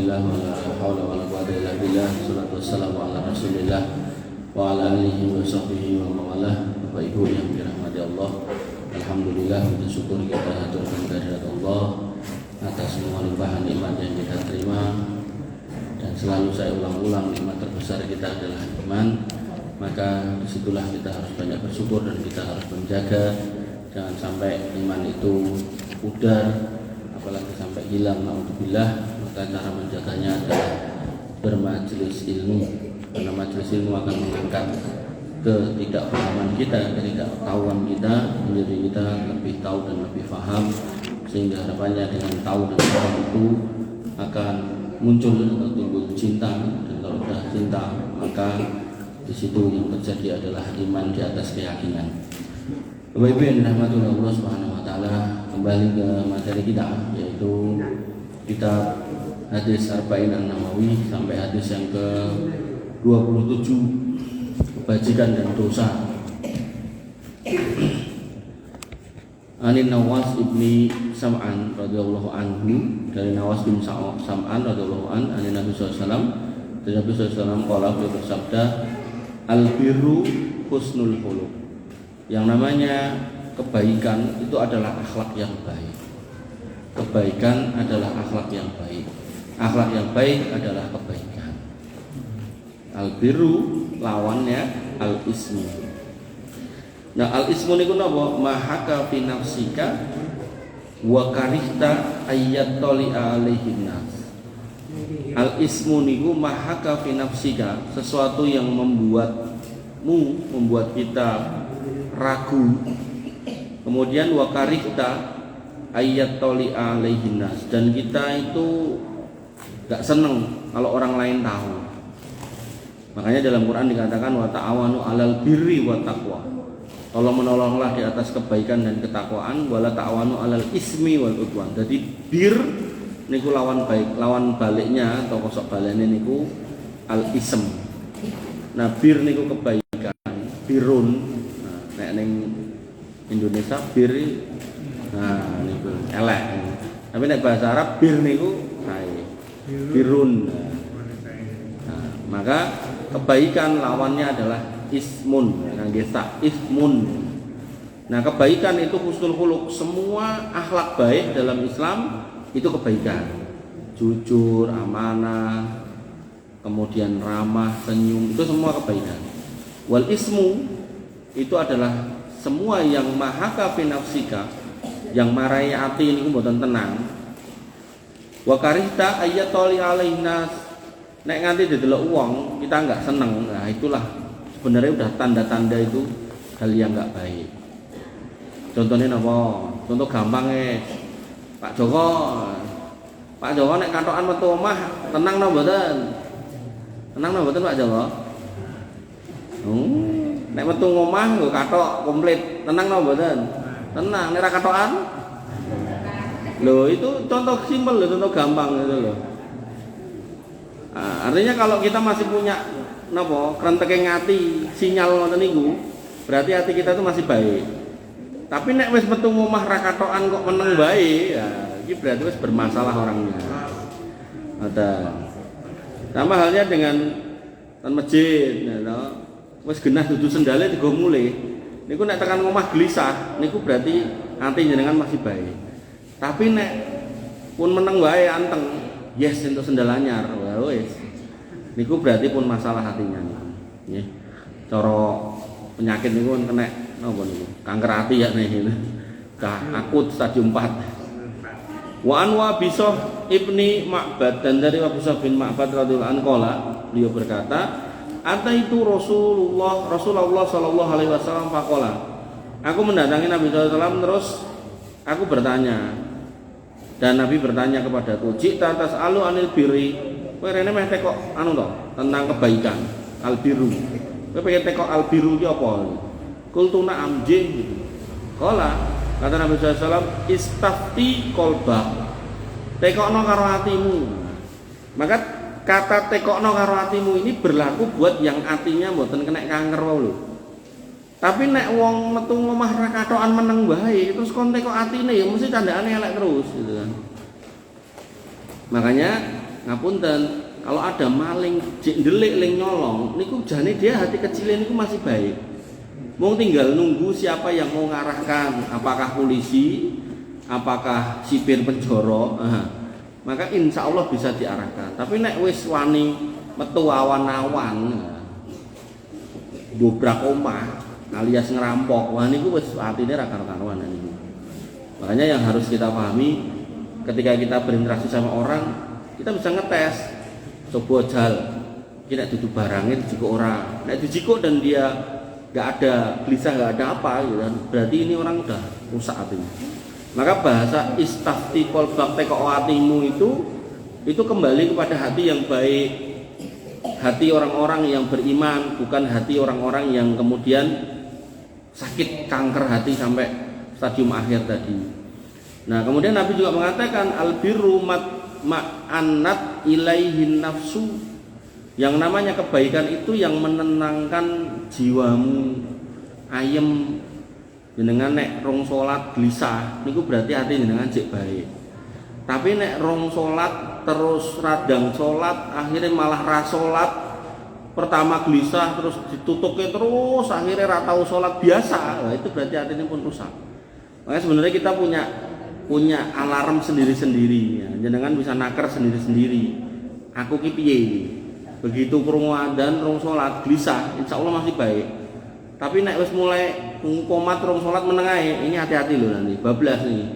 Alhamdulillah wala haula wala quwwata illa billah. Wassalatu wassalamu ala Rasulillah wa ala alihi wa sahbihi wa mawalah. Bapak Ibu yang dirahmati Allah, alhamdulillah, puji syukur kita haturkan kehadirat Allah atas semua limpahan nikmat yang kita terima. Dan selalu saya ulang-ulang, nikmat terbesar kita adalah iman. Maka disitulah kita harus banyak bersyukur dan kita harus menjaga jangan sampai iman itu pudar, apalagi sampai hilang, naudzubillah. Maka cara menjaganya adalah bermajelis ilmu, karena majelis ilmu akan mengangkat ketidakpahaman kita, ketidaktahuan kita, menjadi kita lebih tahu dan lebih paham, sehingga harapannya dengan tahu dan paham itu akan muncul atau timbul cinta. Dan kalau sudah cinta, maka di situ yang terjadi adalah iman di atas keyakinan. Bapak Ibu yang dirahmati Allah Subhanahu wa taala, kembali ke materi kita, yaitu kitab hadis Arba'in An-Nawawi sampai hadis yang ke-27, kebajikan dan dosa. Anin Nawas ibni Sam'an radhiyallahu anhu, dari Nawas bin Sam'an radhiyallahu an, anin Nabi SAW, dari Nabi SAW qala, beliau bersabda, al-birru husnul khuluq. Yang namanya kebaikan itu adalah akhlak yang baik. Kebaikan adalah akhlak yang baik. Akhlak yang baik adalah kebaikan. Al-birru lawannya al-ismu. Nah, al-ismu niku napa? Mahaka fi nafsika wa karihta ayyattali alaihin nas. Al-ismu niku mahaka fi nafsika, sesuatu yang membuat kita ragu. Kemudian wa karihta ayyattali alaihin nas, dan kita itu gak seneng kalau orang lain tahu. Makanya dalam Quran dikatakan wa ta'awanu 'alal birri wa taqwa. Tolong menolonglah di atas kebaikan dan ketakwaan, wala ta'awanu 'alal ismi wal udwan. Jadi bir niku lawan baik, lawan baliknya atau kosok balene niku al ism. Nah, bir niku kebaikan, birun. Nah, nek ning Indonesia bir, nah niku elek. Tapi nek bahasa Arab bir niku sae. Birun. Nah, maka kebaikan lawannya adalah ismun, nggih ismun. Nah, kebaikan itu husnul khuluq. Semua akhlak baik dalam Islam itu kebaikan. Jujur, amanah, kemudian ramah, senyum, itu semua kebaikan. Wal ismu itu adalah semua yang mahaka fi nafsika, yang marai ati niku mboten tenang. Wa karihta ayyatoli alainas, nek nganti didelok wong kita enggak seneng. Nah, itulah sebenarnya udah tanda-tanda itu hal yang enggak baik. Contohnya napa? Contoh gampang Pak Joko nek katokan metu omah tenang napa mboten? Tenang napa mboten Pak Joko? Nek metu omah nggo katok komplit, tenang napa mboten? Tenang. Nek ra katokan? Loh, itu contoh simpel loh, contoh gampang gitu loh. Nah, artinya kalau kita masih punya napa krenteke ngati sinyal ngoten niku, berarti hati kita itu masih baik. Tapi nek wis metu omah ra katokan kok meneng bae, ya iki berarti wis bermasalah orangnya. Ada. Sama halnya dengan ten masjid, ya toh. Wis genah dudu sendale digo mulih. Niku nek tekan omah gelisah, niku berarti hati jenengan masih baik. Tapi nek pun meneng wae anteng, yes entuk sendal anyar, wis. Niku berarti pun masalah hatinya nggih. Cara penyakit niku kena napa niku? Kanker hati ya nih. Akut stadium 4. Wa anwa bisah ibni Ma'bad, dan dari Abu Bisah bin Ma'bad radhiyallahu anhu beliau berkata, "Ata itu Rasulullah sallallahu alaihi wasallam faqala." Aku mendatangi Nabi sallallahu alaihi wasallam, terus aku bertanya, dan Nabi bertanya kepadaku, "Jikta tas'alu anil birri." Kowe rene meh tekok anu to, tentang kebaikan, al birru. Kowe pengen tekok al birru ki apa? Qultu na'am gitu. Qala, kata Nabi sallallahu alaihi wasallam, "Istafti qalbak." Tekokno karo hatimu. Maka kata tekokno karo hatimu ini berlaku buat yang hatinya mboten kena kanker wae lho. Tapi nek wong metu omah ra katokan meneng wae, terus kon tekok atine ya mesti candakane elek terus gitu kan. Makanya ngapunten, kalau ada maling jek ndelik ling nyolong niku jane dia hati kecilnya niku masih baik. Mau tinggal nunggu siapa yang mau ngarahkan, apakah polisi, apakah sipir penjoro, maka insya Allah bisa diarahkan. Tapi nek wis wani metu awan-awan, dobrak omah, alias ngerampok, wah niku wis atine ra karuan niku. Makanya yang harus kita pahami ketika kita berinteraksi sama orang, kita bisa ngetes, coba jal, kita duduk barangnya dijiko orang, nek dijiko dan dia nggak ada gelisah, nggak ada apa gitu kan, berarti ini orang udah rusak hatinya. Maka bahasa istafti qalbak teko hatimu itu kembali kepada hati yang baik, hati orang-orang yang beriman, bukan hati orang-orang yang kemudian sakit kanker hati sampai stadium akhir tadi. Nah kemudian Nabi juga mengatakan albirru ma'annat ilaihin nafsu. Yang namanya kebaikan itu yang menenangkan jiwamu, ayem. Jenengan nek rong salat gelisah niku berarti hati jenengan jek baik. Tapi nek rong salat terus radang salat akhirnya malah ra salat, pertama gelisah terus ditutupnya terus akhirnya ra tau salat biasa, nah, itu berarti hatinya pun rusak. Makanya sebenarnya kita punya alarm sendiri-sendiri ya. Jenengan bisa naker sendiri-sendiri. Aku ki piye? Begitu krungu adzan rong salat gelisah, insyaallah masih baik. Tapi nek wis mulai komat rong salat menengahe, ini hati-hati loh nanti, bablas nih.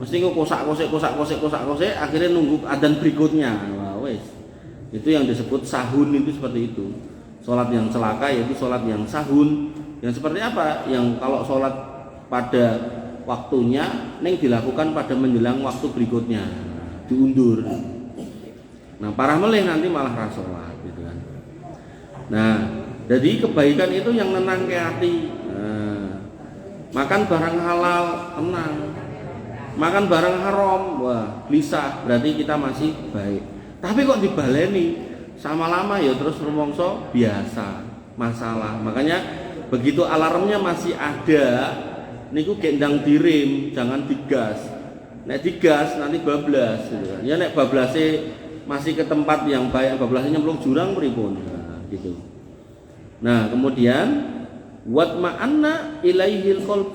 Mesti kok kosak-kosek akhirnya nunggu adzan berikutnya. Wah, wis. Itu yang disebut sahun, itu seperti itu. Salat yang celaka yaitu salat yang sahun. Yang seperti apa? Yang kalau salat pada waktunya ning dilakukan pada menjelang waktu berikutnya. Diundur. Nah, parah meleh nanti malah ra salat gitu kan. Nah, jadi kebaikan itu yang nenang ke hati. Nah, makan barang halal tenang, makan barang haram wah gelisah, berarti kita masih baik. Tapi kok dibaleni sama lama ya terus rumongso biasa masalah. Makanya begitu alarmnya masih ada, niku gendang dirim, jangan digas. Nek digas nanti bablas gitu kan. Ya nek bablase masih ke tempat yang baik, bablasnya nyemplung jurang pripun. Nah, gitu. Nah, kemudian watma'anna ilaihil qalb,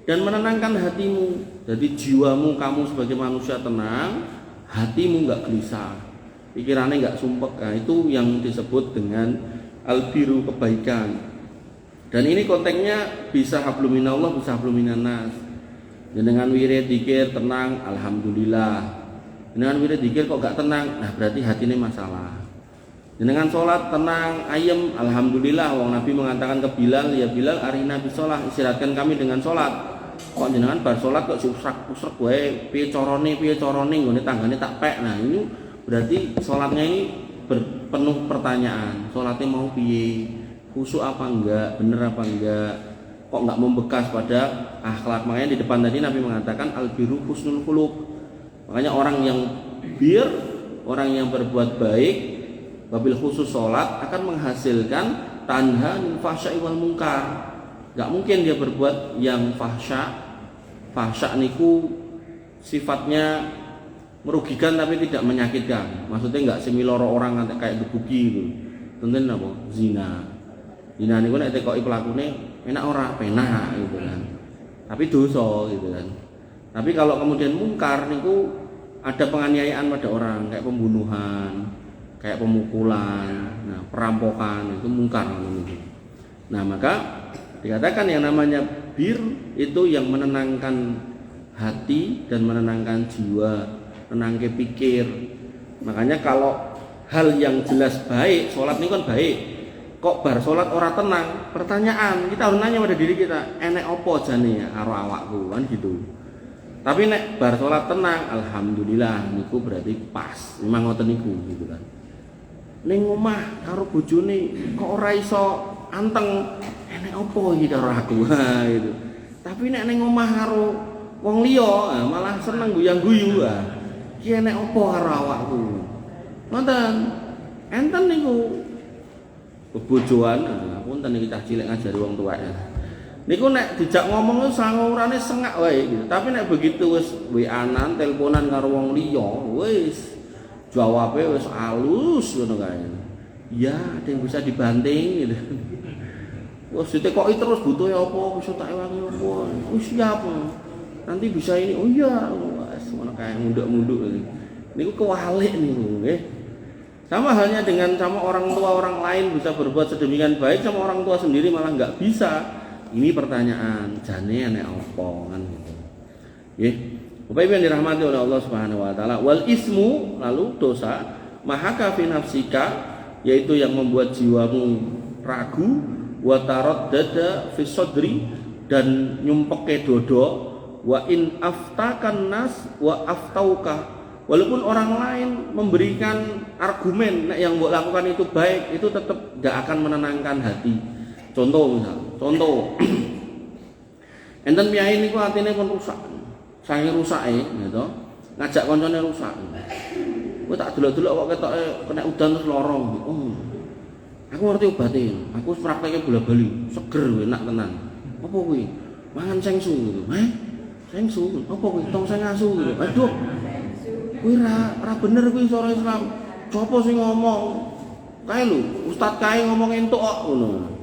dan menenangkan hatimu. Jadi jiwamu, kamu sebagai manusia tenang, hatimu enggak gelisah, pikirannya enggak sumpek. Nah, itu yang disebut dengan albiru, kebaikan. Dan ini konteksnya bisa hablum minallah, bisa hablum minannas. Dengan wirid dzikir tenang, alhamdulillah. Dengan wirid dzikir kok enggak tenang, nah berarti hatinya masalah. Dengan sholat tenang, ayem, alhamdulillah. Wong Nabi mengatakan ke Bilal, ya Bilal, arina bisolah, istirahatkan kami dengan sholat. Kok jenengan bar sholat kok usrak-usrak wae, piye carane nggone tanggane tak pek. Nah, ini berarti sholatnya ini penuh pertanyaan. Sholatnya mau piye? Khusyuk apa enggak? Bener apa enggak? Kok enggak membekas pada akhlak? Makanya di depan tadi Nabi mengatakan al-biru husnul khuluq. Makanya orang yang orang yang berbuat baik, wabil khusus sholat akan menghasilkan tanha min fahsya'i wal munkar. Gak mungkin dia berbuat yang fahsya niku sifatnya merugikan tapi tidak menyakitkan. Maksudnya gak semiloro orang kayak gebuki gitu. Tentuin apa? Zina niku nek tekoki pelakune enak ora penak gitu kan. Tapi dosa gitu kan. Tapi kalau kemudian mungkar niku ada penganiayaan pada orang kayak pembunuhan, kayak pemukulan, nah, perampokan, itu mungkar gitu. Nah, maka dikatakan yang namanya bir itu yang menenangkan hati dan menenangkan jiwa, menenangkan pikir. Makanya kalau hal yang jelas baik, sholat ini kan baik. Kok bar sholat ora tenang? Pertanyaan, kita harus nanya pada diri kita, enek opo jane karo awakku kan gitu. Tapi nek bar sholat tenang, alhamdulillah niku berarti pas. Memang ngoten niku gitu kan. Ning omah karo bojone kok ora iso anteng, enek opo iki karo aku gitu. Tapi nek ning omah karo wong liya malah seneng guyang-guyu. Iki enek opo karo awakku. Ngoten. Enten niku bebojoan, punten iki cah cilik ngajari wong tuwek. Niku nek dijak ngomong sangurane sengak wae gitu. Tapi nek begitu wis WA-an, teleponan karo wong liya, wis Jawabe wis alus ngono kae. Ya, ada yang bisa dibanting gitu. Wes ditekoki terus butuhe apa, iso tak ewangi apa. Wis siap. Nanti bisa ini. Oh iya, wes ngono kae munduk-munduk iki. Niku kewalik niku nggih. Sama halnya dengan sama orang tua orang lain bisa berbuat sedemikian baik, sama orang tua sendiri malah nggak bisa. Ini pertanyaan, jane nek apa kan gitu. Nggih. Bapak Ibu yang dirahmati oleh Allah Subhanahu wa taala, wal ismu lalu dosa mahaka fi nafsika, yaitu yang membuat jiwamu ragu, wa taraddada fi sadri, dan nyumpeke dodo, wa in aftakan nas wa aftauka, walaupun orang lain memberikan argumen yang mbok lakukan itu baik, itu tetap tidak akan menenangkan hati. Contoh enten piyai niku atine pun rusak. Sange rusake gitu. Ngajak koncone rusak. Kowe tak delok-delok kok ketoke kena udan terus lorong. Oh. Aku ngerti obate. Aku wis prakteke bola-bali, seger enak tenan. Apa kuwi? Mangan sengsu gitu. Sengsu. Apa kuwi? Tong seng asu gitu. Aduh. Kuwi ra bener kuwi cara Islam. Copo sing ngomong? Kae lho, ustaz kae ngomong entuk kok ngono.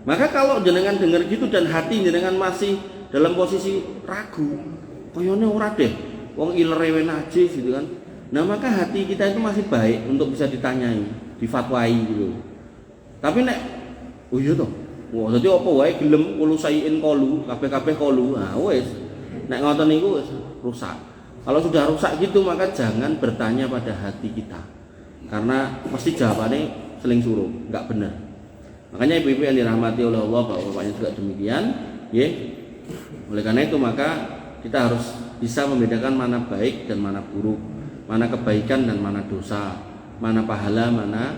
Maka kalau jenengan dengar gitu dan hati jenengan masih dalam posisi ragu, koyone ora deh, wong ilere najis gitu kan. Nah, maka hati kita itu masih baik untuk bisa ditanyai, difatwai gitu. Tapi nek oh iya toh. Wah, dadi apa wae gelem kulo sayin kolu, kabeh-kabeh kolu. Nah, wis. Nek ngoten niku wis rusak. Kalau sudah rusak gitu maka jangan bertanya pada hati kita. Karena pasti jawabannya seling suruh, enggak benar. Makanya ibu-ibu yang dirahmati oleh Allah, bapak-bapaknya juga demikian, ya. Oleh karena itu maka kita harus bisa membedakan mana baik dan mana buruk, mana kebaikan dan mana dosa, mana pahala, mana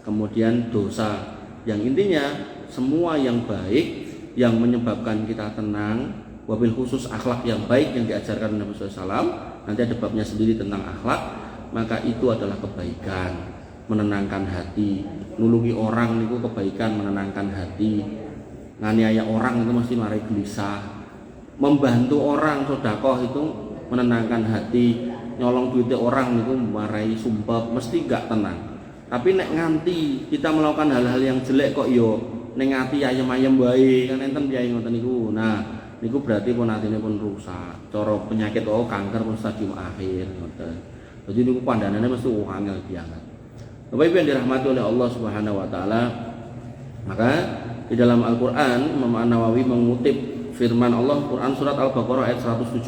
kemudian dosa. Yang intinya semua yang baik yang menyebabkan kita tenang, wabil khusus akhlak yang baik yang diajarkan Nabi SAW, nanti ada babnya sendiri tentang akhlak, maka itu adalah kebaikan, menenangkan hati. Nulungi orang itu kebaikan, menenangkan hati. Nganiaya orang itu mesti marai gelisah. Membantu orang sedekah itu menenangkan hati. Nyolong duitnya orang itu marai sumpah, mesti gak tenang. Tapi nek nganti kita melakukan hal-hal yang jelek kok yo ning ati ayem-ayem wae kan enten piye ngoten niku. Nah, niku berarti pun atine pun rusak. Cara penyakit kanker pun stadium akhir ngoten. Jadi niku pandanane mesti angel banget. Bapak Ibu yang dirahmati oleh Allah Subhanahu wa taala, maka di dalam Al-Qur'an Imam An-Nawawi mengutip firman Allah Quran surat Al-Baqarah ayat 177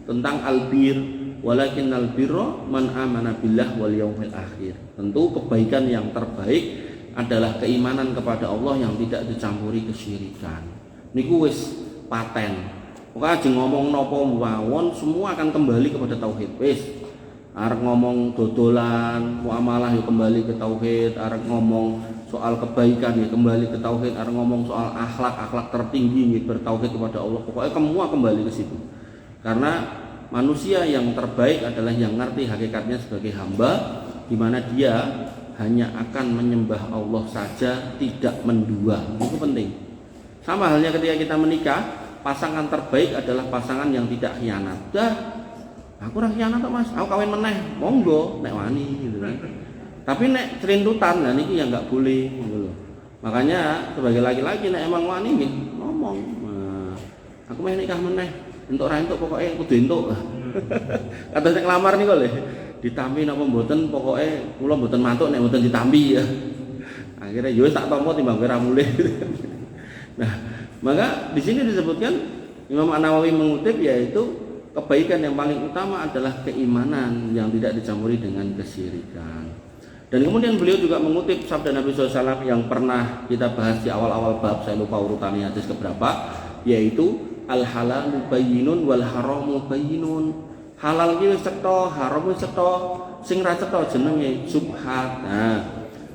tentang albir, walakinnal birra man amana billah wal yaumil akhir. Tentu kebaikan yang terbaik adalah keimanan kepada Allah yang tidak dicampuri kesyirikan. Niku wis paten. Pokoke aja ngomong napa mawon semua akan kembali kepada tauhid. Wis arep ngomong dodolan, muamalah ya kembali ke tauhid, arep ngomong soal kebaikan ya kembali ke tauhid, arep ngomong soal akhlak tertinggi ya bertauhid kepada Allah. Pokoknya semua kembali ke situ. Karena manusia yang terbaik adalah yang ngerti hakikatnya sebagai hamba, di mana dia hanya akan menyembah Allah saja, tidak mendua. Itu penting. Sama halnya ketika kita menikah, pasangan terbaik adalah pasangan yang tidak khianat. Aku ora khianat kok Mas, aku kawin meneh, monggo nek wani gitu kan. Tapi nek cerintutan lah niki ya enggak boleh gitu loh. Makanya sebagai laki-laki nek emang wani nggih ngomong, nah, aku meh nikah meneh, entuk ra entuk pokoke kudu entuk. Kata sing lamar niku lho, ditampi napa mboten pokoke kula mboten mantuk nek mboten ditampi ya. Akhirnya yo tak tampa timbang ora mulih. Nah, maka di sini disebutkan Imam An-Nawawi mengutip yaitu kebaikan yang paling utama adalah keimanan yang tidak dicampuri dengan kesyirikan. Dan kemudian beliau juga mengutip sabda Nabi SAW yang pernah kita bahas di awal-awal bab, saya lupa urutannya hadis keberapa, yaitu al-halalu bayyinun wal haramu bayyinun. Halal ki wis cetha, haram wis cetha, sing ra cetha jenenge subhat. Nah,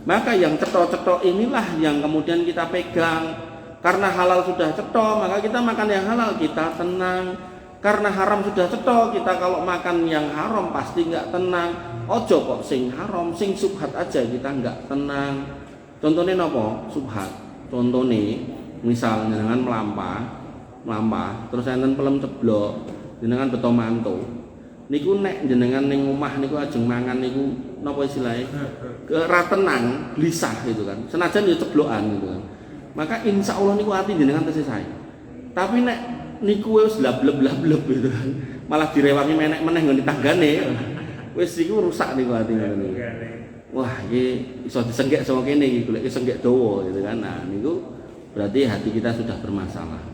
maka yang cetha-cetha inilah yang kemudian kita pegang. Karena halal sudah cetha, maka kita makan yang halal, kita tenang. Karena haram sudah cetha, kita kalau makan yang haram pasti enggak tenang. Ojo kok sing haram, sing subhat aja kita enggak tenang. Contohnya napa? Subhat. Contohnya misalnya dengan melampah, terus enten pelem ceblok, dengan beto mantu. niku nek jenengan ning omah niku ajeng mangan niku napa istilahnya ra tenang, gelisah gitu kan. Senajan ya ceblokan gitu kan. Maka insya Allah niku ati jenengan tesih sae. Tapi nek niku wis lableb-lableb gitu kan. Malah direwangi meneh nggon tanggane. Wis iku rusak niku ati ngono. Wah, iki iso disenggek sama kene iki, golek senggek dawa gitu kan. Nah, niku berarti hati kita sudah bermasalah.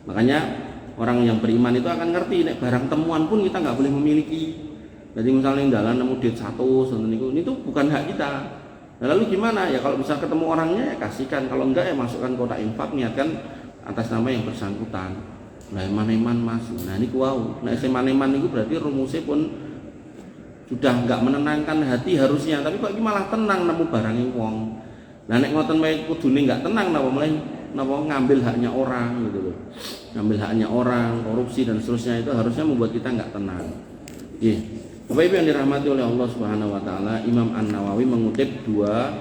Makanya orang yang beriman itu akan ngerti nek barang temuan pun kita nggak boleh memiliki. Jadi misalnya dalan nemu duit 100 niku itu bukan hak kita. Nah, lalu gimana? Ya kalau bisa ketemu orangnya ya kasihkan, kalau enggak ya masukkan kotak infak, niatkan atas nama yang bersangkutan. Nah, eman-eman Mas. Nah, niku wau. Nek eman-eman niku berarti rumusnya pun sudah enggak menenangkan hati harusnya, tapi kok iki malah tenang nemu barang wong. Nah, nek ngoten wae kudune enggak tenang napa ngambil haknya orang gitu loh. Ngambil haknya orang, korupsi dan seterusnya itu harusnya membuat kita enggak tenang. Nggih. Bapak Ibu yang dirahmati oleh Allah Subhanahu wa taala, Imam An-Nawawi mengutip dua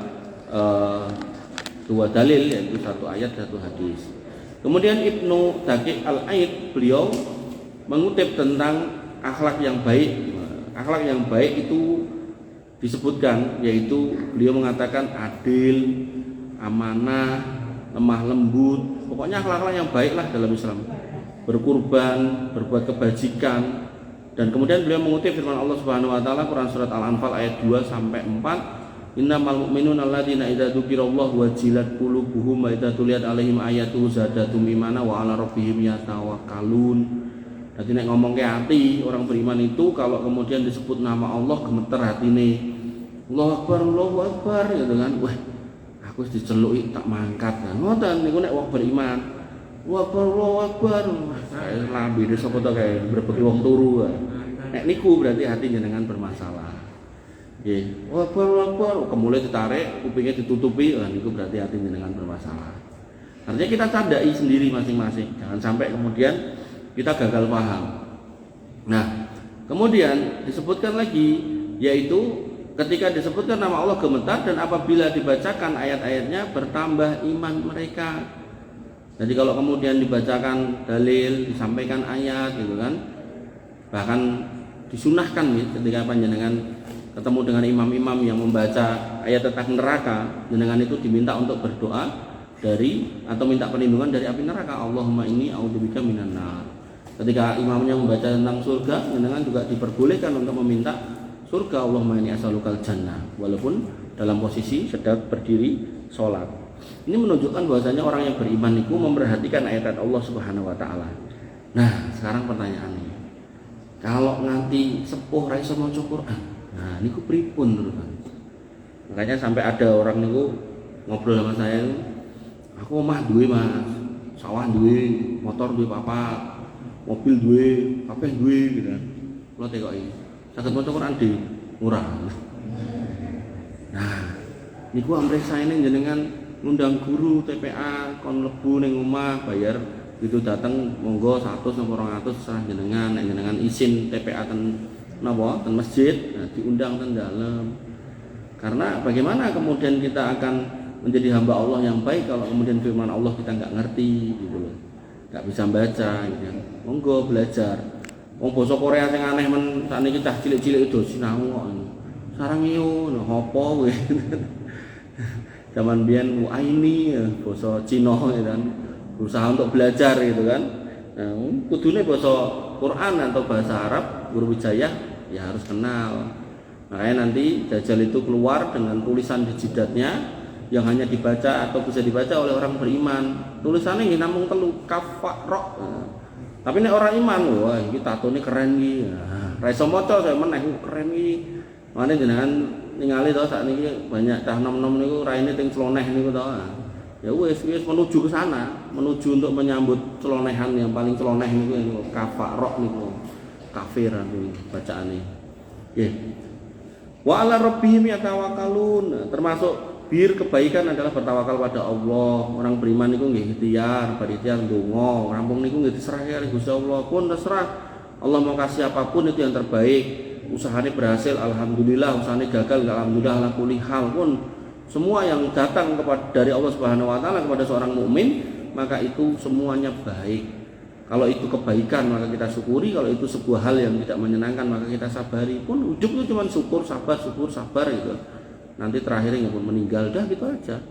dalil, yaitu satu ayat satu hadis. Kemudian Ibnu Daqiq Al-Aid beliau mengutip tentang akhlak yang baik. Akhlak yang baik itu disebutkan, yaitu beliau mengatakan adil, amanah, lemah lembut, pokoknya akhlak-akhlak yang baiklah dalam Islam. Berkurban, berbuat kebajikan. Dan kemudian beliau mengutip firman Allah Subhanahu wa taala Quran surat Al-Anfal ayat 2 sampai 4, innamal mu'minuna alladzina idza dzukirallahu wajilat qulubuhum wa idza tuliyat alaihim ayatuhu zadatum imana wa ala rabbihim yatawakkalun. Jadi nek ngomong ke hati orang beriman itu kalau kemudian disebut nama Allah gemeter hatine. Allahu Akbar gitu kan. Wah, aku wis diceluki tak mangkat. Nah, ngoten niku nek wong beriman. Allahu Akbar. Lambe sapa to kae berbeki wong turu. Nek niku berarti hati jenengan bermasalah. Nggih. Allahu Akbar, kemule ditarik, kupingnya ditutupi, niku berarti hati jenengan bermasalah. Artinya kita tandai sendiri masing-masing. Jangan sampai kemudian kita gagal paham. Nah, kemudian disebutkan lagi, yaitu ketika disebutkan nama Allah gemetar dan apabila dibacakan ayat-ayatnya bertambah iman mereka. Jadi kalau kemudian dibacakan dalil, disampaikan ayat gitu kan, bahkan disunahkan ketika panjenengan ketemu dengan imam-imam yang membaca ayat tentang neraka, jenengan itu diminta untuk berdoa dari atau minta perlindungan dari api neraka. Allahumma inni a'udzubika minan nar. Ketika imamnya membaca tentang surga, jenengan juga diperbolehkan untuk meminta surga. Allahumma inni as'alukal jannah, walaupun dalam posisi sedang berdiri sholat. Ini menunjukkan bahwasanya orang yang beriman itu memperhatikan ayat-ayat Allah Subhanahu wa taala. Nah, sekarang pertanyaannya, kalau nanti sepuh ra iso maca Quran, nah niku pripun terusan? Makanya sampai ada orang niku ngobrol sama saya, aku omah duwe Mas, sawah duwe, motor duwe papat, mobil duwe, kabeh duwe gitu. Kula tekoki, saged maca Quran di murah. Nah, niku amrih saene jenengan ngundang guru TPA kon lebu ning omah bayar itu datang monggo 100 atau 200 serah jenengan, nek jenengan izin TPA ten napa ten masjid, nah diundang ten dalem. Karena bagaimana kemudian kita akan menjadi hamba Allah yang baik kalau kemudian firman Allah kita nggak ngerti gitu loh. Nggak bisa baca gitu. Monggo belajar. Wong basa Korea sing aneh men sakniki cah cilik-cilik itu sinau kok. Sarang yo apa kowe. Zaman biyen ini basa Cina gitu kan. Berusaha untuk belajar gitu kan. Nah, kudune basa Quran atau bahasa Arab, guru wijayah ya harus kenal. Makanya nanti Dajjal itu keluar dengan tulisan di jidatnya yang hanya dibaca atau bisa dibaca oleh orang beriman. Tulisannya nggih namung 3 kafarok. Nah, tapi nek orang iman, wah iki tatone keren iki. Nah, ra iso maca saya meneh keren iki. Mane jenengan ningali to sakniki banyak cah nom-nom niku raine teng celoneh niku to. Ya wis menuju ke sana, menuju untuk menyambut celonehan yang paling celoneh niku kafarok niku. Kafir niku bacaane. Nggih. Wa 'ala rabbihim yatawakkalun. Termasuk bir kebaikan adalah bertawakal pada Allah. Orang beriman niku nggih ikhtiar, berikhtiar ndonga, rampung niku nggih diserahke kali Gusti Allah. Pun terserah Allah mau kasih apapun itu yang terbaik. Usahanya berhasil alhamdulillah, usahanya gagal alhamdulillah, ala kulli hal pun semua yang datang kepada dari Allah Subhanahu wa taala kepada seorang mukmin maka itu semuanya baik. Kalau itu kebaikan maka kita syukuri, kalau itu sebuah hal yang tidak menyenangkan maka kita sabari. Pun hidup itu cuma syukur sabar gitu. Nanti terakhirnya pun meninggal, dah gitu aja.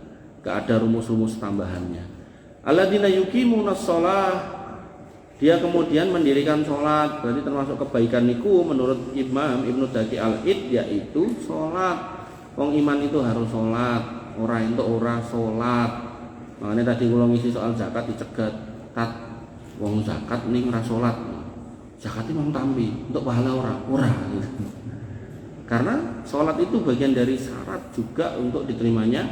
Gak ada rumus-rumus tambahannya. Alladzina yuqimunas shalah, dia kemudian mendirikan sholat, berarti termasuk kebaikan niku menurut Imam Ibnu Daqi Al-Id, yaitu sholat. Wong iman itu harus sholat, orang itu ora sholat. Makanya tadi kalau ngisi soal zakat dicegat, wong zakat ning ora salat. Zakat itu mau tampi untuk pahala ora gitu. Karena salat itu bagian dari syarat juga untuk diterimanya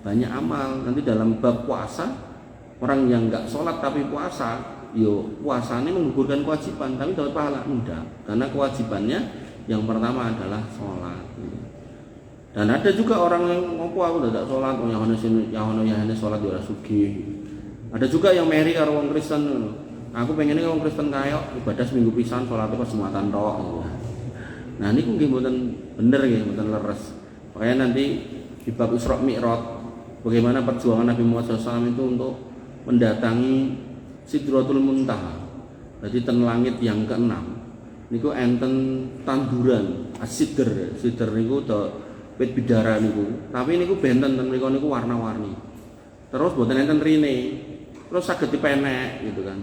banyak amal. Nanti dalam bab puasa, orang yang enggak salat tapi puasa, puasanya menggugurkan kewajiban tapi dapat pahala enggak. Karena kewajibannya yang pertama adalah salat. Dan ada juga orang yang ngopo aku udah tidak salat, yang ana salat ora sugih. Ada juga yang meri karo wong Kristen. Aku pengennya wong Kristen kaya ibadah seminggu pisan, salatnya pas Jumatan tok. Nah niku nggih mboten bener nggih, mboten leres. Makanya nanti di bab Isra Mi'raj bagaimana perjuangan Nabi Muhammad SAW itu untuk mendatangi Sidratul Muntaha. Jadi ten langit yang ke-6. Niku enten tanduran asidr. Sidr niku do wit bidara niku. Tapi niku benten ten mriku niku warna-warni. Terus mboten enten rine. Terus saged dipenek gitu kan.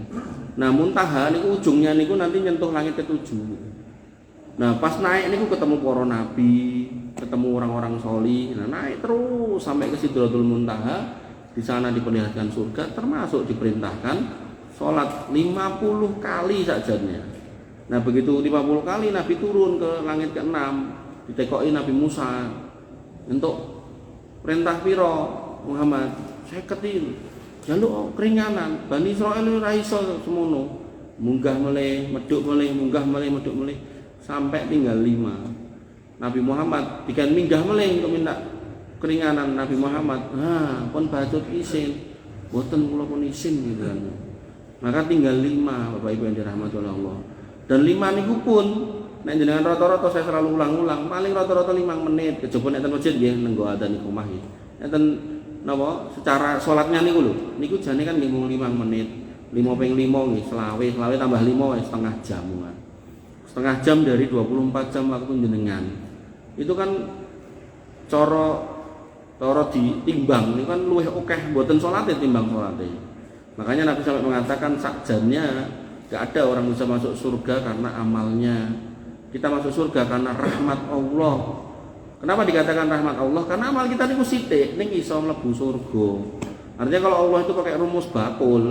Nah, muntaha niku ujungnya niku nanti nyentuh langit ke-7. Nah, pas naik niku ketemu para nabi, ketemu orang-orang sholih. Nah, naik terus sampai ke Sidratul Muntaha. Di sana diperlihatkan surga, termasuk diperintahkan sholat 50 kali sajanya. Nah, begitu 50 kali Nabi turun ke langit ke-6, ditekoki Nabi Musa untuk perintah piro Muhammad, saya ketil jaluk keringanan. Bani Israil ora iso semono. Munggah meleh, meduk meleh, munggah meleh, meduk meleh sampai tinggal 5. Nabi Muhammad dikan minggah meleh untuk minta keringanan. Nabi Muhammad, pun bacot isin. Mboten kula pun isin gitu kan. Maka tinggal 5 Bapak Ibu yang dirahmati oleh Allah. Dan 5 niku pun nek jenengan rata-rata saya selalu ulang-ulang, paling rata-rata 5 menit. Kejaba nek ten masjid nggih nenggo adzan niku omah nggih. Enten napa secara salatnya niku lho niku jane kan nggih mung 5 menit 5 ping 5 nggih selawe tambah 5 setengah jam kan. Setengah jam dari 24 jam waktu jenengan itu kan cara ditimbang niku kan luwih akeh mboten salate timbang salate. Makanya Nabi sampai mengatakan sakjane gak ada orang bisa masuk surga karena amalnya. Kita masuk surga karena rahmat Allah. Kenapa dikatakan rahmat Allah? Karena amal kita niku sithik ning iso mlebu surga. Artinya kalau Allah itu pakai rumus bakul,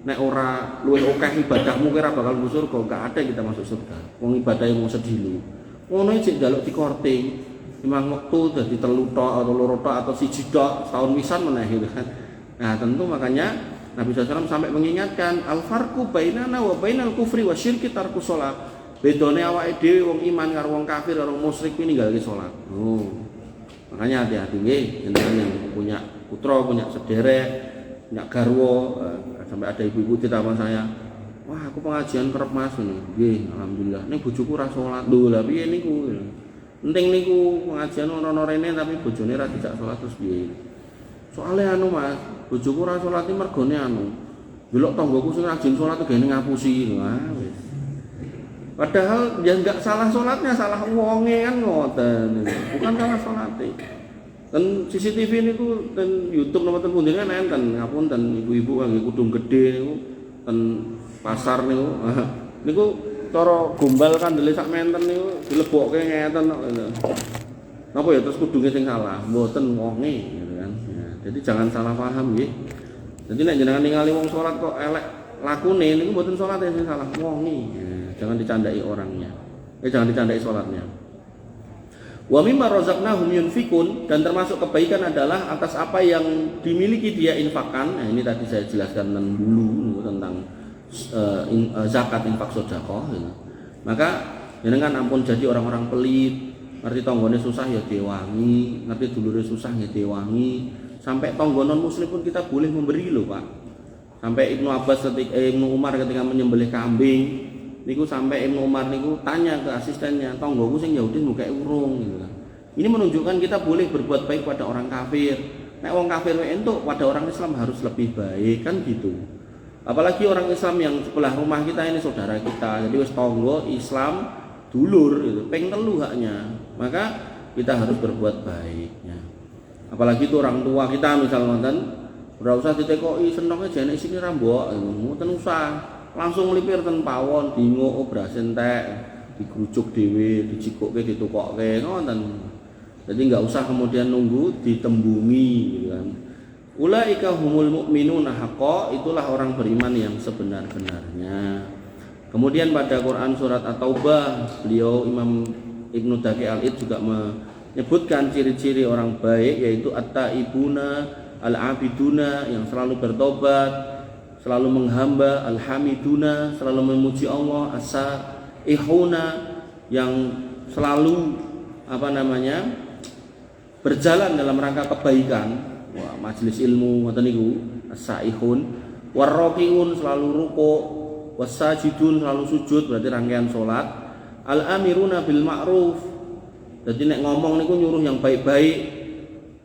nek ora luwih akeh ibadahmu kira bakal mlebu surga, enggak ada kita masuk surga. Wong ibadahe mung sedilu. Ngono iki njaluk dikorting. Memang waktu dadi 3 tok atau 2 tok atau 1 tok setahun pisan meneh gitu kan. Nah, tentu makanya Nabi SAW sampai mengingatkan al-farqu bainana wa bainal kufri wa syirki tarku shalah. Bedone awake dhewe wong iman karo wong kafir karo musyrik kuwi ninggalke salat. Makanya hati-hati nggih jenengan yang punya putra, punya sederek, punya garwa, sampai ada ibu-ibu ditawon saya. Wah, aku pengajian kerep Mas ngono. Nggih, alhamdulillah. Ning bojoku ora salat. Lho, lha piye niku? Penting niku pengajian ono rene tapi bojone ora dijak salat terus piye? Soale anu Mas, bojoku ora salat iki mergone anu. Delok tanggoku sing rajin salat gene ngapusi. Wah, wis. Padahal ya enggak salah sholatnya, salah wonge kan ngoten. Bukan salah sholatnya. Dan CCTV niku ten YouTube napa ten pundi kan enten ngapunten ibu-ibu kangge kudung gedhe niku ten pasar niku. Niku cara gombal kandele sak menten niku dilebokke ngeten kok. Napa ya terus kudunge sing salah, mboten wonge gitu kan. Ya, jadi jangan salah paham nggih. Jadi nek jenengan ningali wong salat kok elek lakune niku mboten salate sing salah, wonge. Ya. Jangan dicandai orangnya, jangan dicandai sholatnya. Wa mimma razaqnahum yunfikun, dan termasuk kebaikan adalah atas apa yang dimiliki dia infakkan. Nah, ini tadi saya jelaskan dulu tentang zakat, infak, sedekah. Maka jenengan ampun jadi orang-orang pelit, ngerti tanggane susah ya diwangi, ngerti dulure susah ya diwangi. Sampai tangga non muslim pun kita boleh memberi loh Pak. Sampai Ibnu Umar ketika menyembelih kambing niku sampai Ibnu Umar niku tanya ke asistennya, tonggoku sing Yahudi muka urung gitu kan. Ini menunjukkan kita boleh berbuat baik pada orang kafir. Nek wong kafir entuk pada orang Islam harus lebih baik kan gitu. Apalagi orang Islam yang sebelah rumah kita ini saudara kita. Jadi wis tangga Islam dulur itu, ping telu haknya. Maka kita harus berbuat baik ya. Apalagi itu orang tua kita misalnya ngoten, ora usah ditekoki senenge jane sini ra mbok, ngoten usah. Langsung nglipir ten pawon, dinguk beras entek, digrujuk dhewe, dicikukke ditukokke ngoten. Jadi enggak usah kemudian nunggu ditembungi gitu kan. Ulaika humul mu'minuna haqqa, itulah orang beriman yang sebenar-benarnya. Kemudian pada Quran surat At-Taubah, beliau Imam Ibnu Daqiq Al-Id juga menyebutkan ciri-ciri orang baik, yaitu at-taibuna, al-abiduna, yang selalu bertobat, selalu menghamba, al-hamiduna, selalu memuji Allah, as-saihuna, yang selalu berjalan dalam rangka kebaikan. Wah, majelis ilmu ngoten niku as-saihun, warraqiun, selalu rukuk, wasajidun, selalu sujud, berarti rangkaian salat, al-amiruna bil ma'ruf, jadi nek ngomong niku nyuruh yang baik-baik,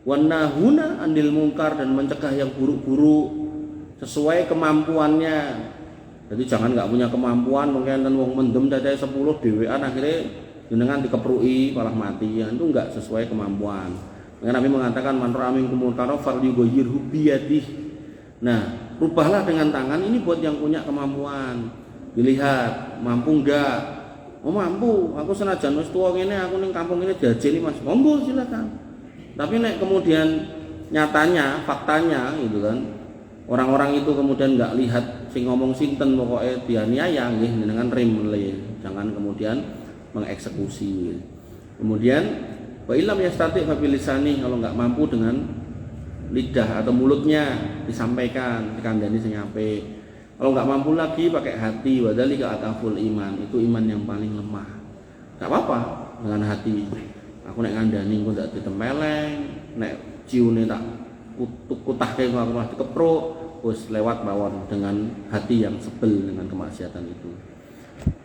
wanahuna anil mungkar, dan mencegah yang buruk-buruk sesuai kemampuannya. Jadi jangan nggak punya kemampuan mungkin wong mendem dadae 10 dhewean akhirnya jenengan dikepruki malah mati, ya, itu enggak sesuai kemampuan. Maka Nabi mengatakan man ra'a minkum munkaran falyughayyirhu biyadihi. Nah, rubahlah dengan tangan, ini buat yang punya kemampuan. Dilihat mampu enggak? Oh mampu, aku senajan wis tuwa ngene, aku ning kampung ini diajeni Mas. Monggo silakan. Tapi nek kemudian nyatanya, faktanya gitu kan, orang-orang itu kemudian enggak lihat sing ngomong sinten, pokoknya dianiaya nggih jenengan rimle. Jangan kemudian mengeksekusi. Kemudian wa illam yastati fa bilisani, kalau enggak mampu dengan lidah atau mulutnya disampaikan, dikandani sing apik. Kalau enggak mampu lagi pakai hati, wadzalika ataful iman, itu iman yang paling lemah. Enggak apa-apa dengan hati. Aku nek ngandani engko ndak ditempeleng, nek ciune tak kutahke aku malah dikepruk, wis lewat mawon dengan hati yang sebel dengan kemaksiatan itu.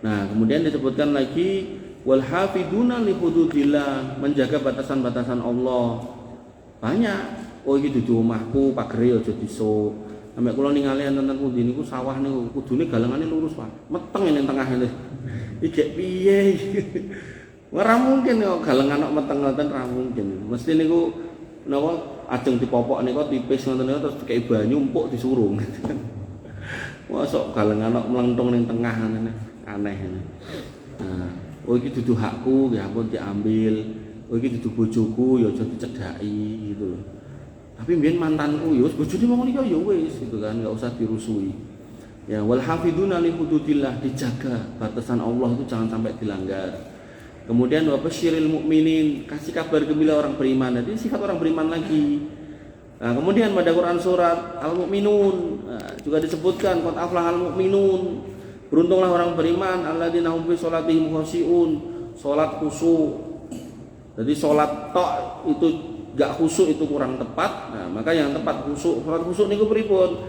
Nah, kemudian disebutkan lagi wal hafiduna li hududillah, menjaga batasan-batasan Allah. Banyak. Oh iki dudu omahku, pagere aja disuk. Sampai kula ningali enten pundi niku sawah niku kudune galangane lurus, Pak. Meteng ning tengah ini. Iki piye? Ora mungkin kok galengan kok meteng ngoten, ora mungkin. Mesti niku napa ajeng dipopok niku tipis ngoten niku terus dikei banyu empuk disurung. Mosok galengan kok mlentung ning tengah ngene. Aneh ini. Nah, oh iki dudu hakku, ya ampun diambil. Oh iki dudu bojoku, ya aja dicedhaki gitu loh. Tapi mbiyen mantanku ya wis bojone mong niku ya wis gitu kan, enggak usah dirusui. Ya wal hafiduna li hududillah, dijaga batasan Allah itu jangan sampai dilanggar. Kemudian wa basyiril mukminin, kasih kabar gembira orang beriman. Jadi sifat orang beriman lagi. Nah, kemudian pada Quran surat Al-Mu'minun juga disebutkan qad aflahal mu'minun. Beruntunglah orang beriman alladzina hum fi sholatihim khashi'un, salat khusyuk. Jadi salat tok itu enggak khusyuk itu kurang tepat. Nah, maka yang tepat khusyuk. Salat khusyuk niku pripun?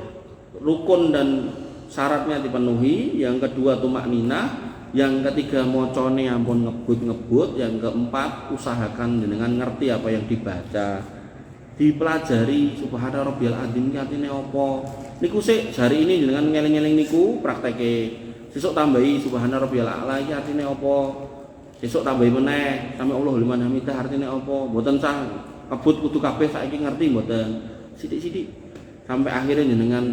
Rukun dan syaratnya dipenuhi. Yang kedua tumakninah, yang ketiga mocone ampun ngebut-ngebut, yang keempat usahakan dengan ngerti apa yang dibaca. Dipelajari subhana rabbiyal azim ki artine apa. Niku sik jari ini dengan ngeling-eling niku prakteke. Sesuk tambahi subhana rabbiyal a'la iki artine apa. Sesuk tambahi meneh sami Allahu liman hamidah artine apa. Mboten sah kebut kudu kabeh saiki ngerti mboten. Sithik-sithik sampai akhirnya jenengan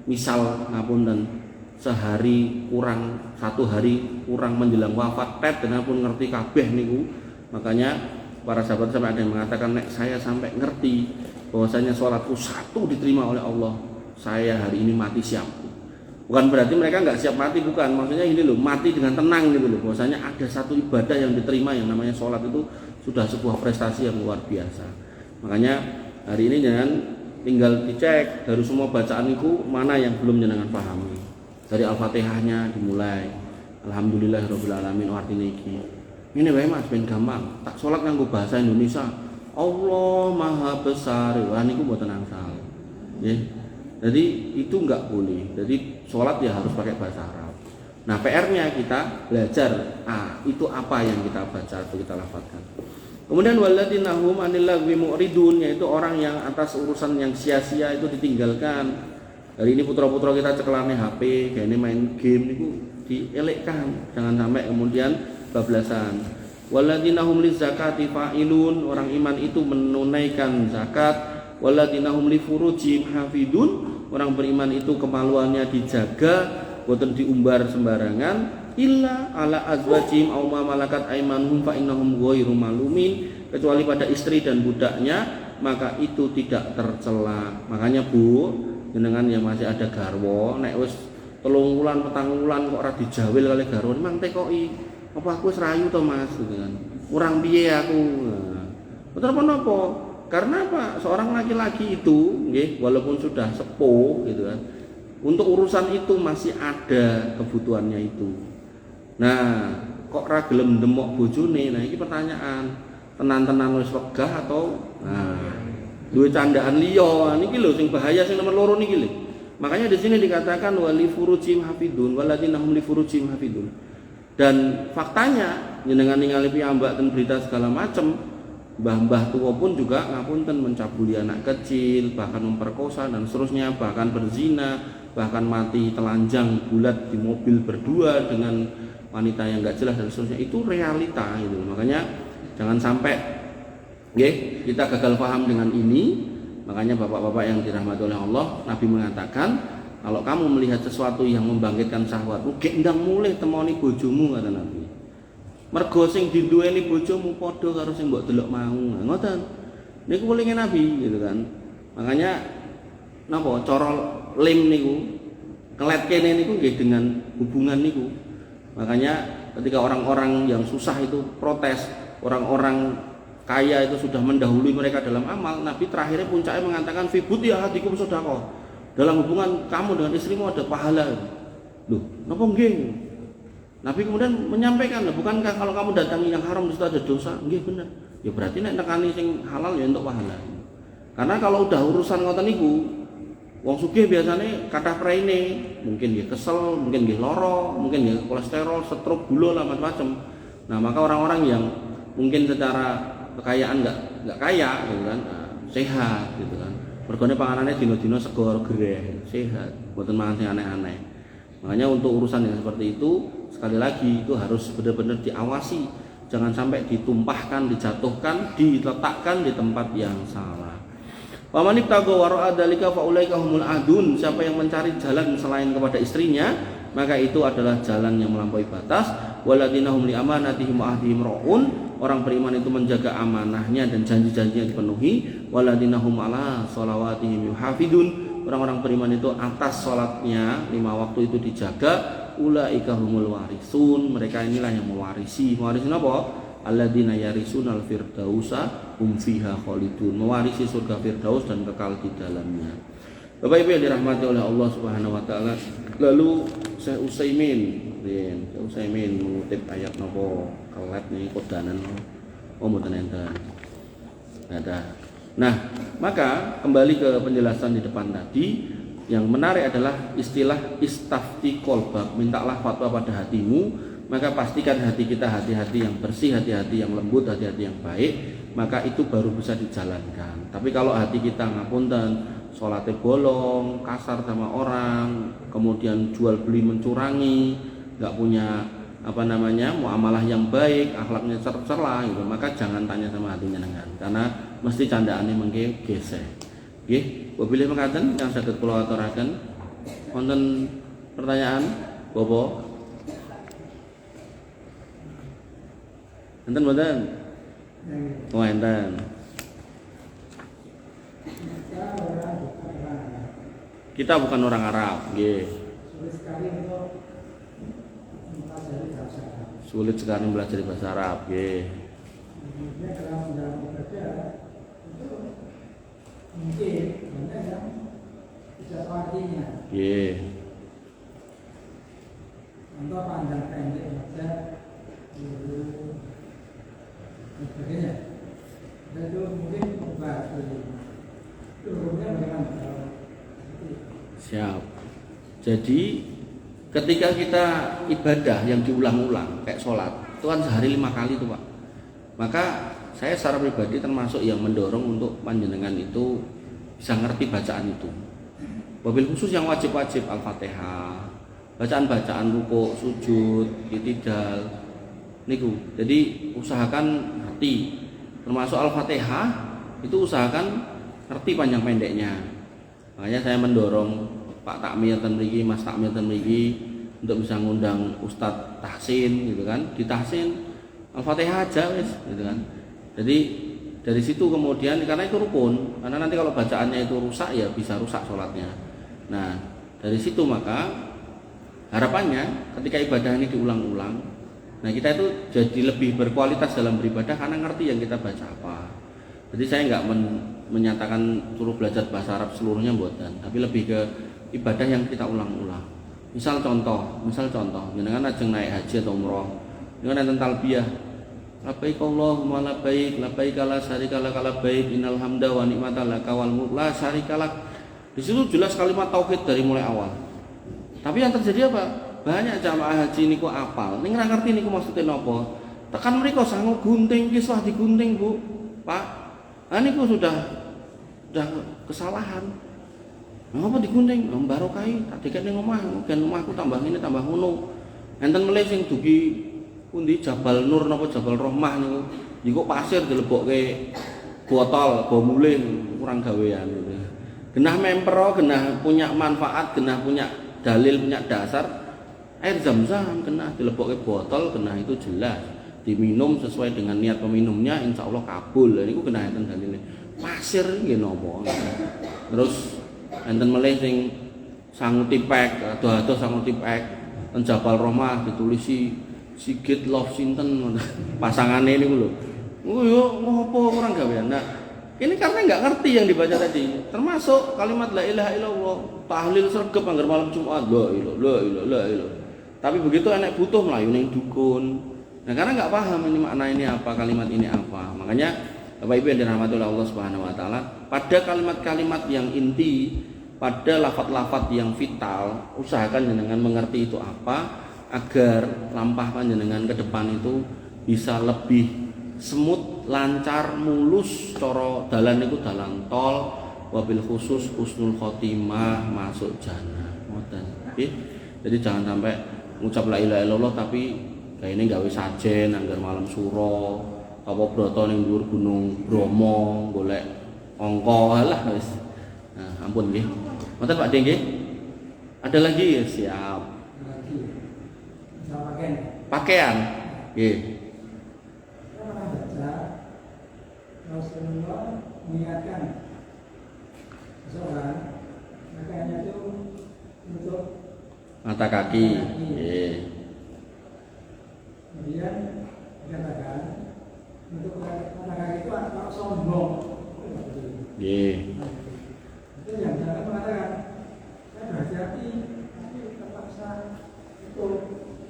misal ngapunten sehari kurang, 1 hari kurang menjelang wafat tet jenengan pun ngerti kabeh niku. Makanya para sahabat sampai ada yang mengatakan nek saya sampai ngerti bahwasanya sholatku 1 diterima oleh Allah, saya hari ini mati siap. Bukan berarti mereka nggak siap mati, bukan. Maksudnya ini loh, mati dengan tenang gitu loh. Bahwasanya ada 1 ibadah yang diterima yang namanya sholat itu sudah sebuah prestasi yang luar biasa. Makanya hari ini jangan tinggal dicek dari semua bacaan itu mana yang belum jenengan pahami. Dari Al-Fatihahnya dimulai. Alhamdulillahirabbil alamin artine iki. Ini wae Mas ben gampang. Tak salat nganggo bahasa Indonesia. Allah Maha Besar. Wah niku mboten angsal. Nggih. Jadi itu enggak boleh. Jadi salat ya harus pakai bahasa Arab. Nah, PR-nya kita belajar itu apa yang kita baca atau kita lafadzkan. Kemudian walladzina hum 'anil lagwi mu'ridun, yaitu orang yang atas urusan yang sia-sia itu ditinggalkan. Hari ini putra-putra kita cekelane HP, kayak ini main game niku dielekkan, jangan sampai kemudian bablasan. Walladzina hum lizakati fa'ilun, orang iman itu menunaikan zakat. Walladzina hum li furujihim hafidun, orang beriman itu kemaluannya dijaga, boten diumbar sembarangan. Illa ala azwajihim aw ma malakat aymanuhum fa innahum ghairu malumin, kecuali pada istri dan budaknya, maka itu tidak tercela. Makanya Bu, jenengan yang masih ada garwa, nek wis 3 wulan 4 wulan kok ora dijawil kali garwa, memang tekoki apa aku wis rayu to Mas gitu kan. Kurang piye aku. Betul apa napa? Karena apa? Seorang laki-laki itu nggih walaupun sudah sepuh gitu kan, untuk urusan itu masih ada kebutuhannya itu. Nah, kok ra gelem ndemok bojone? Nah, iki pertanyaan. Tenan-tenan wis wegah atau duwe candaan liya. Niki lho sing bahaya, sing nomor 2 niki lho. Makanya di sini dikatakan wali furujim hafidun walladzina hum li furujim hafidun. Dan faktanya jenengan ningali piyambak ten berita segala macam, mbah-mbah tua pun juga ngapunten mencabuli anak kecil, bahkan memperkosa dan seterusnya, bahkan berzina, bahkan mati telanjang bulat di mobil berdua dengan wanita yang enggak jelas dan seterusnya. Itu realita gitu. Makanya jangan sampai kita gagal paham dengan ini. Makanya bapak-bapak yang dirahmati oleh Allah, Nabi mengatakan, kalau kamu melihat sesuatu yang membangkitkan syahwatmu, gek ndang mulih temoni bojomu, kata Nabi. Mergo sing diduweni bojomu padha karo sing mbok delok mau. Ngoten. Niku welinge Nabi gitu kan. Makanya napa cara lim niku kelet kene niku nggih dengan hubungan niku. Makanya ketika orang-orang yang susah itu protes, orang-orang kaya itu sudah mendahului mereka dalam amal, Nabi terakhirnya puncaknya mengatakan fibut ya hatikum sedekah. Dalam hubungan kamu dengan istrimu ada pahala. Loh, napa nggih? Nabi kemudian menyampaikan, bukankah kalau kamu datangi yang haram itu ada dosa? Nggih bener. Ya berarti nek nekani sing halal ya untuk pahala. Karena kalau udah urusan ngoten niku, wong sugih biasanya kathah praine, mungkin nggih kesel, mungkin nggih lara, mungkin nggih kolesterol, stroke, gula lah macam-macam. Nah, maka orang-orang yang mungkin secara kekayaan enggak kaya gitu kan, sehat gitu kan. Mergone panganane dina-dina sego gereh, sehat, mboten mangan sing aneh-aneh. Makanya untuk urusan yang seperti itu sekali lagi itu harus benar-benar diawasi, jangan sampai ditumpahkan, dijatuhkan, diletakkan di tempat yang salah. Wa man ibtaga wara'a dzalika fa ulaika humul adun, siapa yang mencari jalan selain kepada istrinya, maka itu adalah jalan yang melampaui batas. Walladzina hum li amanatihim wa ahdihim ra'un, orang beriman itu menjaga amanahnya dan janji-janjinya dipenuhi. Walladzina hum ala sholawatihim yuhafidun, orang-orang beriman itu atas salatnya 5 waktu itu dijaga. Ulaika humul warisun, mereka inilah yang mewarisi. Mewarisi apa? Alladzina yarisunal firdausa hum fiha khalidun, mewarisi surga firdaus dan kekal di dalamnya. Bapak Ibu yang dirahmati oleh Allah Subhanahu wa taala. Lalu Syekh Utsaimin mengutip ayat napa kelet nih kodanan. Oh mboten enten. Ada. Nah, maka kembali ke penjelasan di depan tadi, yang menarik adalah istilah istafti qalbak, mintalah fatwa pada hatimu. Maka pastikan hati kita hati-hati yang bersih, hati-hati yang lembut, hati-hati yang baik, maka itu baru bisa dijalankan. Tapi kalau hati kita ngapunten, sholatnya bolong, kasar sama orang, kemudian jual beli mencurangi, nggak punya muamalah yang baik, akhlaknya tercela gitu, maka jangan tanya sama hatinya dengan, karena mesti candaannya mengke gesek. Nggih, wabillahi makaten yang saged kula aturaken. Wonten pertanyaan, Bobo? Enten mboten? Oh, enten. Kita bukan orang Arab, nggih. Sulit sekali belajar bahasa Arab, nggih. Mungkin banyak yang tidak tahu artinya. Nggih. Contoh pandang pendek saja, sebagainya. Dan itu mungkin membahas itu hukumnya bagaimana? Siap. Jadi ketika kita ibadah yang diulang-ulang kayak sholat, itu kan sehari 5 kali tuh Pak. Maka saya secara pribadi termasuk yang mendorong untuk panjenengan itu bisa ngerti bacaan itu. Wabil khusus yang wajib-wajib Al-Fatihah, bacaan-bacaan rukuk, sujud, i'tidal niku. Jadi usahakan ngerti. Termasuk Al-Fatihah itu usahakan ngerti panjang pendeknya. Makanya saya mendorong Pak Takmir ten mriki, Mas Takmir ten mriki untuk bisa ngundang Ustadz tahsin gitu kan. Di tahsin Al-Fatihah aja wis gitu kan. Jadi dari situ kemudian karena itu rukun, karena nanti kalau bacaannya itu rusak ya bisa rusak sholatnya. Nah dari situ maka harapannya ketika ibadah ini diulang-ulang, nah kita itu jadi lebih berkualitas dalam beribadah karena ngerti yang kita baca apa. Jadi saya nggak menyatakan suruh belajar bahasa Arab seluruhnya buatan, tapi lebih ke ibadah yang kita ulang-ulang. Misal contoh, jenengan ajeng naik haji atau umroh, dengan enten talbiyah, labbaik Allahumma labbaik, labbaik la syarika lak labbaik, innal hamda wa ni'mata laka wal mulk la syarika lak. Di situ jelas kalimat tauhid dari mulai awal. Tapi yang terjadi apa? Banyak jamaah haji niku apal, ning ora ngerti niku maksudnya napa. Tekan mriko sangu gunting ki salah digunting, Bu. Pak. Nah niku sudah kesalahan. Ngapa digunting? Barokai, tak dikek ning omah, gen omahku tambah ngene tambah ngono. Enten melih sing dugi pundi Jabal Nur napa Jabal Rahmah niku. Iku pasir dilebokke botol, go mulih kurang gawean gitu. Genah mempero, genah punya manfaat, genah punya dalil, punya dasar. Air Zam-Zam genah dilebokke botol, genah itu jelas diminum sesuai dengan niat peminumnya, insya Allah kabul. Niku genah enten dalile. Pasir nggih napa. Terus enten melih sing sangu tipek, ado-ado sangu tipek ten Jabal Rahmah ditulisi Sigit Love Sinten ngono. Pasangane niku lho. Oh yo ngopo kurang gawean. Nah, ini karena nggak ngerti yang dibaca tadi. Termasuk kalimat la ilaha illallah, tahlil sregep anggar malam Jumat, la ilaha. Tapi begitu enek butuh melayu ning dukun. Nah, karena nggak paham ini makna ini apa, kalimat ini apa. Makanya Bapak Ibu yang dirahmati oleh Allah Subhanahu wa taala, pada kalimat-kalimat yang inti, pada lafaz-lafaz yang vital, usahakan jenengan mengerti itu apa agar lampah panjenengan ke depan itu bisa lebih semut, lancar, mulus cara dalan niku dalan tol, wabil khusus husnul khotimah masuk jannah. Ngoten. Nggih. Jadi jangan sampai ngucap la ilaha illallah tapi kayak ini gawe sajen anggar malam suro, apa broto ning dhuwur Gunung Bromo golek angka lah wis. Nah, ampun nggih. Ngoten Pak De nggih. Ada lagi ya, siap. Pakaian. Nggih. Rasulullah mengingatkan seseorang makanya itu untuk Mata kaki. Nggih. Kemudian dikatakan untuk mata kaki itu kalau sombong. Nggih. Itu yang jangan mengatakan saya berhati-hati tapi terpaksa itu.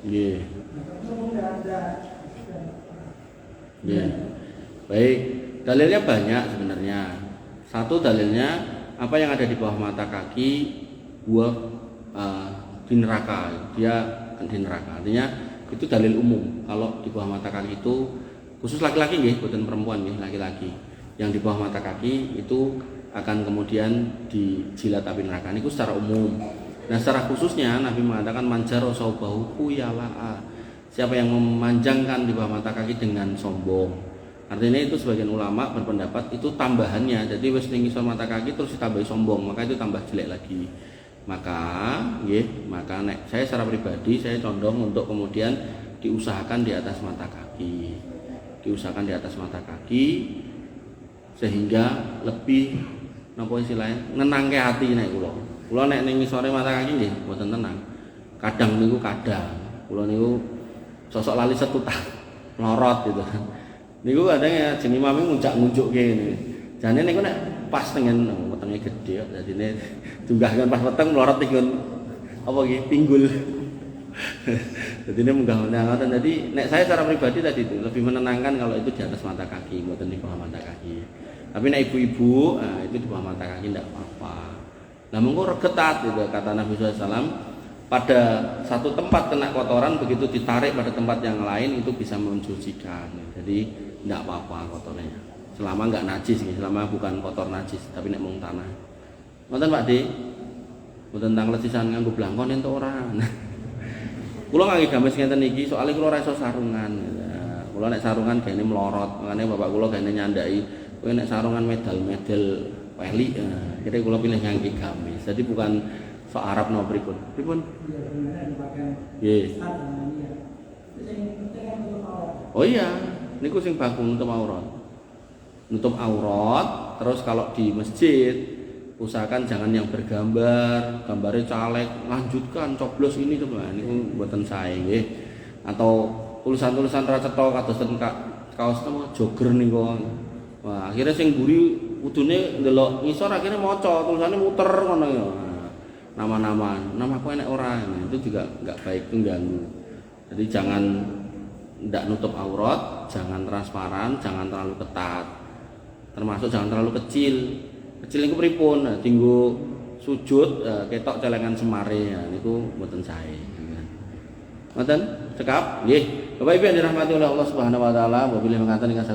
Nggih. Sombong tidak ada. Nggih. Baik. Dalilnya banyak sebenarnya. Satu dalilnya apa yang ada di bawah mata kaki buah di neraka. Dia di neraka. Artinya itu dalil umum. Kalau di bawah mata kaki itu khusus laki-laki nggih, bukan perempuan nggih, laki-laki. Yang di bawah mata kaki itu akan kemudian dijilat api neraka. Itu secara umum. Nah, secara khususnya Nabi mengatakan manjaro saubahu khuyala'a. Siapa yang memanjangkan di bawah mata kaki dengan sombong. Artinya itu sebagian ulama berpendapat itu tambahannya. Jadi wis ning ngisor mata kaki terus ditambahi sombong, maka itu tambah jelek lagi. Maka nek saya secara pribadi saya condong untuk kemudian diusahakan di atas mata kaki. Diusahakan di atas mata kaki sehingga lebih napa istilahnya nenangke hati nek kula. Kula nek ning ngisore mata kaki nggih mboten tenang. Kadang niku kula niku sosok lali setutan, melorot gitu. Niku kadang ya jeneng imame nguncak-nguncuk kene. Jane niku nek pas tengen wetenge gedhe dadine tunggahkan pas weteng melorot nggon apa iki pinggul. Dadine munggah ngoten. Dadi nek saya secara pribadi tadi itu lebih menenangkan kalau itu di atas mata kaki, mboten di bawah mata kaki. Tapi nek ibu-ibu, nah itu di bawah mata kaki ndak apa-apa. Lah mengko regetat gitu kata Nabi SAW. Pada satu tempat kena kotoran begitu ditarik pada tempat yang lain itu bisa mensucikan. Jadi tidak apa-apa kotornya. Selama enggak najis, selama bukan kotor najis, tapi nek mung tanah. Ngoten Pak De? Mboten tentang lesisan nganggo blangkon entuk ora. Kula ngangge gamis ngeten iki soalnya kula ora iso sarungan. Kula nek sarungan gene melorot, makane bapak kula gene nyandaki kowe nek sarungan medal-medal weli. Akhirnya kula pilih ngangge gamis. Jadi bukan sok Arab no pripun. Pripun? Iya, sebenarnya dipakai Nggih. start dengan dia. Terus yang penting kan untuk aurat. Oh iya, niku sing bagus nutup aurat. Nutup aurat, terus kalau di masjid usahakan jangan yang bergambar, gambarnya caleg, lanjutkan coblos ini coba niku mboten sae nggih. Atau tulisan-tulisan ra cetha kados ten kaos tema jogger niku. Wah, akhirnya sing mburi kudune ndelok ngisor akhirnya maca tulisannya muter ngono ya. Nama-nama, namaku enek ora, itu juga enggak baik, itu ganggu. Jadi jangan ndak nutup aurat, jangan transparan, jangan terlalu ketat. Termasuk jangan terlalu kecil. Kecil niku pripun? Nah, tinggo sujud ketok celengan semare ya niku mboten sae. Ngoten? Cekap? Nggih. Bapak Ibu yang dirahmati oleh Allah Subhanahu wa taala, wabillahi mengatakan